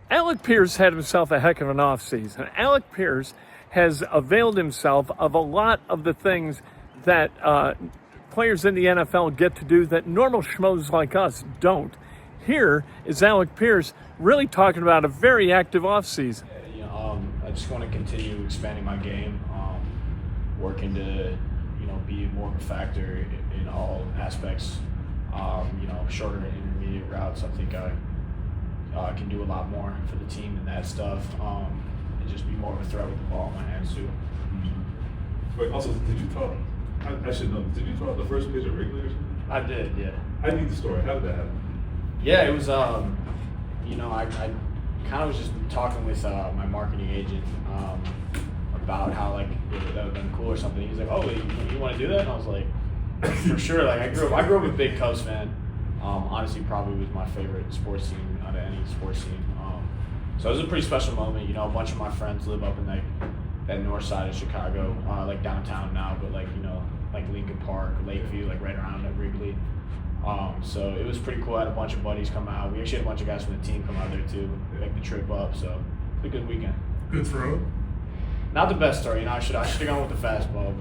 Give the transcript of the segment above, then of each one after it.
Alec Pierce had himself a heck of an offseason. Alec Pierce has availed himself of a lot of the things that players in the NFL get to do that normal schmoes like us don't. Here is Alec Pierce really talking about a very active offseason. I just want to continue expanding my game, working to, be more of a factor in all aspects. Shorter and intermediate routes. I think I can do a lot more for the team than that stuff, and just be more of a threat with the ball in my hands too. Mm-hmm. Wait, also, did you throw? I should know. Did you throw the first pitch at Wrigley or something? I did, yeah. I need the story. How did that happen? Yeah, it was. I kind of was just talking with my marketing agent about how that would have been cool or something. He's like, "Oh, you want to do that?" And I was like, "For sure." Like I grew up a big Cubs fan. Honestly, probably was my favorite sports team out of any sports team. So it was a pretty special moment. A bunch of my friends live up in that north side of Chicago, like downtown now, but like Lincoln Park, Lakeview, like right around at Wrigley. So it was pretty cool. I had a bunch of buddies come out. We actually had a bunch of guys from the team come out there too, make the trip up. So it was a good weekend. Good throw. Not the best throw, I should have gone with the fastball.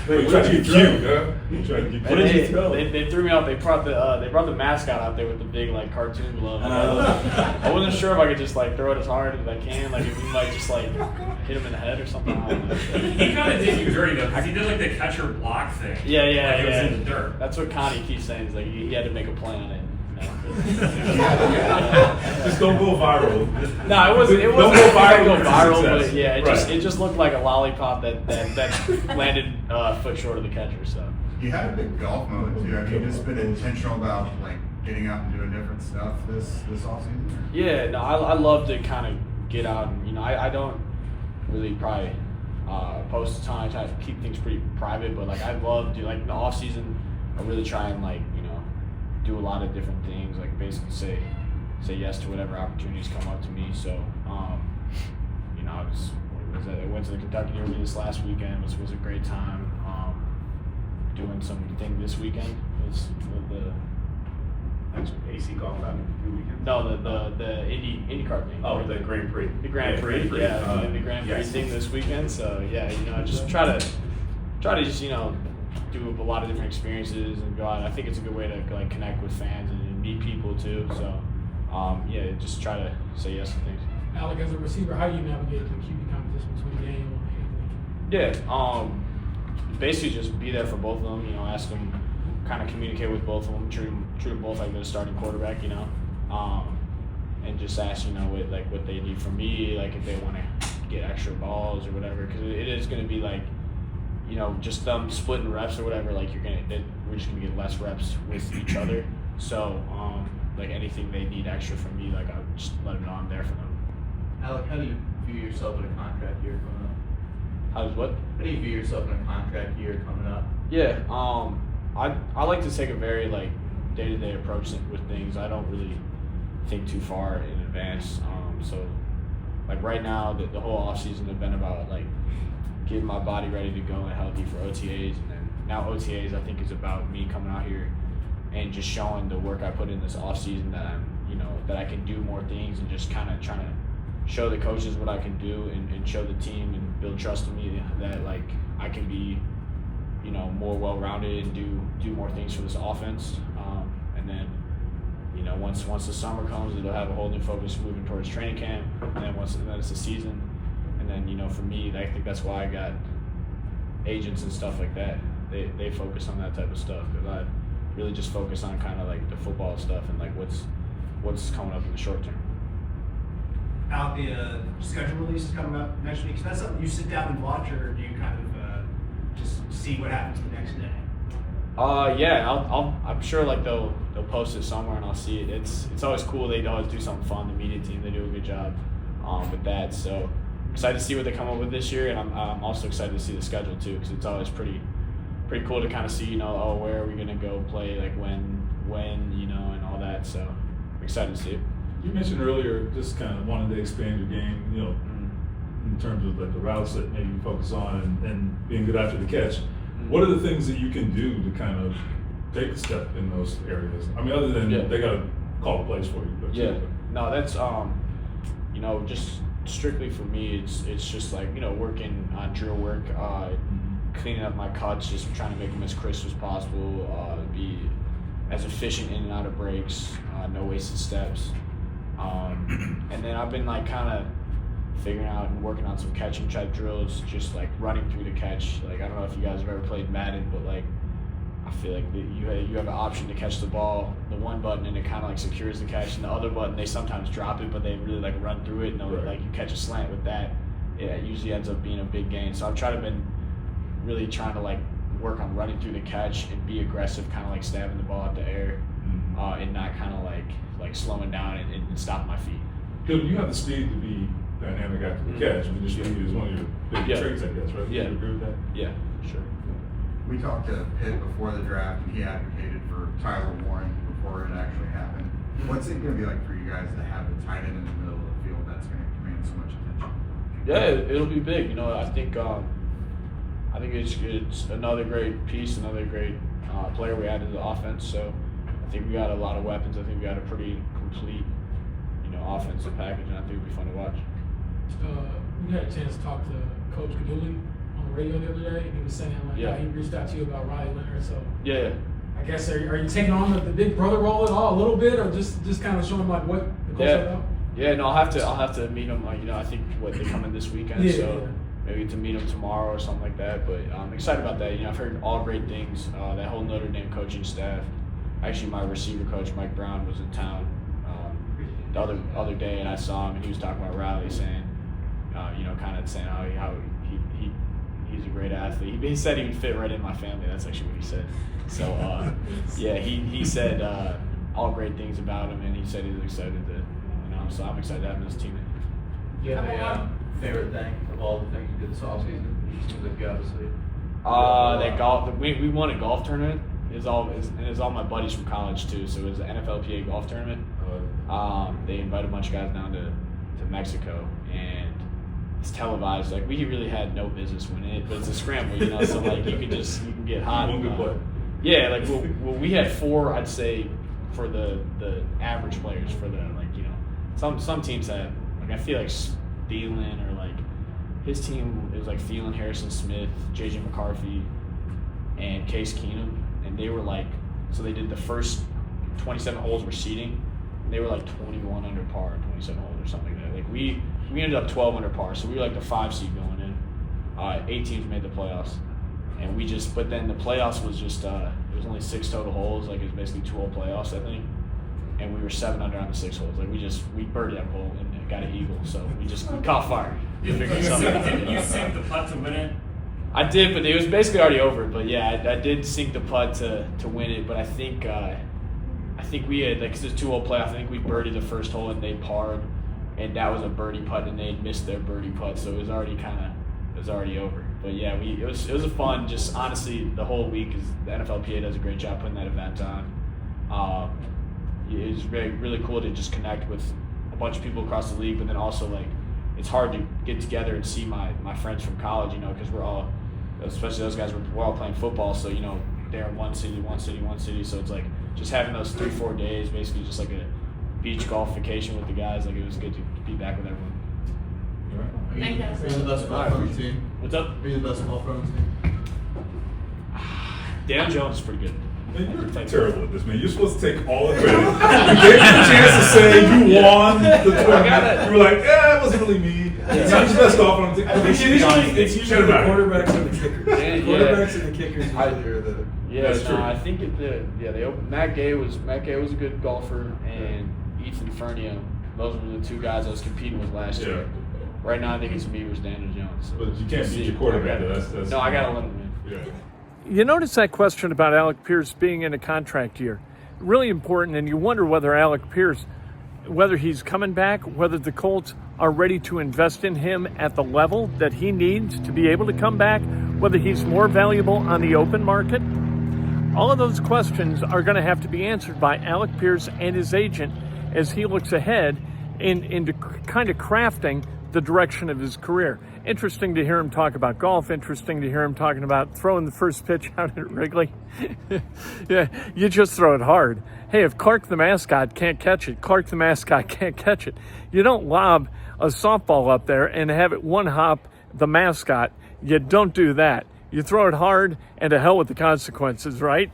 But You tried to get cute, huh? You tried to get what did you throw? They threw me out. They brought the mascot out there with the big cartoon glove. I wasn't sure if I could just throw it as hard as I can. If we might just hit him in the head or something. I don't know. He kind of did you dirty though, because he did the catcher block thing. Yeah. It was in the dirt. That's what Connie keeps saying. Is he had to make a play on it. Just don't go viral. No, it wasn't. It wasn't Don't go viral, success. but yeah, it just looked like a lollipop that landed a foot short of the catcher. So You had a big golf moment too. Have you just been intentional about getting out and doing different stuff this offseason? yeah, no, I love to kind of get out and I don't really probably post a ton. I try to keep things pretty private, but I love to in the off season. I really try and do a lot of different things, basically say yes to whatever opportunities come up to me. So, I went to the Kentucky Derby this last weekend. Was a great time. Doing something this weekend was Actually, AC golf out in the weekend. no the IndyCar thing. Oh, the Grand Prix. The Grand Prix, yeah, the Grand Prix thing this weekend. So yeah, just try to just do a lot of different experiences and go out. I think it's a good way to connect with fans and meet people too. So just try to say yes to things. Alec, as a receiver, how do you navigate the QB competition between Daniel and Anthony? Yeah, basically just be there for both of them. Ask them, kind of communicate with both of them, treat them both like they're a starting quarterback. And just ask what they need from me, if they want to get extra balls or whatever, because it is going to be just them splitting reps or whatever. We're just gonna get less reps with each other. So anything they need extra from me, I'll just let them know I'm there for them. Alec, how do you view yourself in a contract year coming up? How do you view yourself in a contract year coming up? Yeah, I like to take a very day-to-day approach with things. I don't really think too far in advance. So right now, the whole off season has been about getting my body ready to go and healthy for OTAs, and then now OTAs I think is about me coming out here and just showing the work I put in this off season that I'm that I can do more things, and just kind of trying to show the coaches what I can do and show the team and build trust in me that I can be more well-rounded and do more things for this offense, and then once the summer comes, it'll have a whole new focus moving towards training camp, and then then it's the season. And then, for me, I think that's why I got agents and stuff like that. They focus on that type of stuff, because I really just focus on kind of the football stuff and what's coming up in the short term. Out the schedule release is coming up next week. So that's something you sit down and watch, or do you kind of just see what happens the next day? Yeah, I'm sure they'll post it somewhere and I'll see it. It's always cool. They always do something fun. The media team, they do a good job with that. So excited to see what they come up with this year, and I'm also excited to see the schedule too, because it's always pretty cool to kind of see where are we gonna go play, when and all that. So I'm excited to see it. You mentioned earlier just kind of wanting to expand your game, in terms of the routes that maybe you focus on and being good after the catch. What are the things that you can do to kind of take a step in those areas? I mean, other than they got to call the plays for you. But no, that's you know, just strictly for me, it's just like, you know, working on drill work, cleaning up my cuts, just trying to make them as crisp as possible, be as efficient in and out of breaks, no wasted steps. And then I've been like kind of figuring out and working on some catching type drills, just like running through the catch. Like, I don't know if you guys have ever played Madden, but like, I feel like you have an option to catch the ball, the one button, and it kind of like secures the catch, and the other button, they sometimes drop it, but they really like run through it, and like you catch a slant with that, it usually ends up being a big gain. So I've been really trying to like work on running through the catch and be aggressive, kind of like stabbing the ball out the air, and not kind of like slowing down and stopping my feet. Dude, you have the speed to be dynamic after the catch. I mean, this speed is one of your big traits, I guess, right? Yeah. You agree with that? Yeah, sure. We talked to Pitt before the draft, and he advocated for Tyler Warren before it actually happened. What's it going to be like for you guys to have a tight end in the middle of the field that's going to command so much attention? Yeah, it'll be big. You know, I think it's another great piece, another great player we added to the offense. So I think we got a lot of weapons. I think we got a pretty complete, you know, offensive package, and I think it'll be fun to watch. We had a chance to talk to Coach Kaduli on the radio the other day, and he was saying like how he reached out to you about Riley Leonard. So yeah. I guess are you taking on the big brother role at all a little bit, or just kind of showing like what the coach about? Yeah, no, I'll have to meet him. You know, I think they come in this weekend, maybe get to meet him tomorrow or something like that. But I'm excited about that. You know, I've heard all great things. That whole Notre Dame coaching staff. Actually, my receiver coach Mike Brown was in town the other day, and I saw him, and he was talking about Riley, saying, you know, kind of saying how he's a great athlete. He said he would fit right in my family. That's actually what he said. So yeah, he said all great things about him, and he said he was excited to, you know, so I'm excited to have him as a teammate. Do you have a favorite thing of all the things you did this offseason? It seems like you obviously. That golf. We won a golf tournament. It's all my buddies from college too. So it was the NFLPA golf tournament. They invited a bunch of guys down to Mexico, and it's televised. Like, we really had no business winning it, but it's a scramble, you know. So like you can get hot. One good play. Yeah, like well, we had 4, I'd say, for the average players, for the, like, you know, some teams had, like, I feel like Thielen, or like his team, it was like Thielen, Harrison Smith, JJ McCarthy, and Case Keenum, and they were like, so they did the first 27 holes were seeding, and they were like 21 under par, 27 holes or something like that. Like we ended up 12 under par, so we were like the 5 seed going in. 8 teams made the playoffs, and but then the playoffs was just, it was only 6 total holes, like it was basically 2-hole playoffs, I think, and we were 7 under on the 6 holes. Like we birdied that hole and got an eagle, so we caught fire. Didn't you sink the putt to win it? I did, but it was basically already over. But yeah, I did sink the putt to win it. But I think we had, like, cause it's a 2-hole playoff. I think we birdied the first hole and they parred, and that was a birdie putt, and they had missed their birdie putt, so it was already over. But yeah, it was a fun. Just honestly, the whole week is the NFLPA does a great job putting that event on. It was really cool to just connect with a bunch of people across the league, but then also, like, it's hard to get together and see my friends from college, you know, because we're all, especially those guys, we're all playing football, so, you know, they're in one city, so it's like just having those 3-4 days, basically just like a beach golf vacation with the guys. Like, it was good to be back with everyone. Are you the best golfer on the team? What's up? Are you the best golfer on the team? Dan Jones is pretty good. Man, you're terrible at this, man. You're supposed to take all the credit. You gave me a chance to say you won the tournament. You were like, it wasn't really me. It's not the best golfer on the team. It's usually the quarterbacks and the kickers. Yeah. Quarterbacks and the kickers usually are the. Yeah, that's true. I think they opened. Matt Gay was a good golfer, and Ethan Fernio. Those were the 2 guys I was competing with last year. Right now, I think it's me versus Daniel Jones. So. But you can't beat your quarterback. That's no, I got to let him win. Yeah. You notice that question about Alec Pierce being in a contract year. Really important, and you wonder whether Alec Pierce, whether he's coming back, whether the Colts are ready to invest in him at the level that he needs to be able to come back, whether he's more valuable on the open market. All of those questions are going to have to be answered by Alec Pierce and his agent as he looks ahead into kind of crafting the direction of his career. Interesting to hear him talk about golf. Interesting to hear him talking about throwing the first pitch out at Wrigley. Yeah, you just throw it hard. Hey, if Clark the mascot can't catch it, Clark the mascot can't catch it. You don't lob a softball up there and have it one hop the mascot. You don't do that. You throw it hard and to hell with the consequences, right?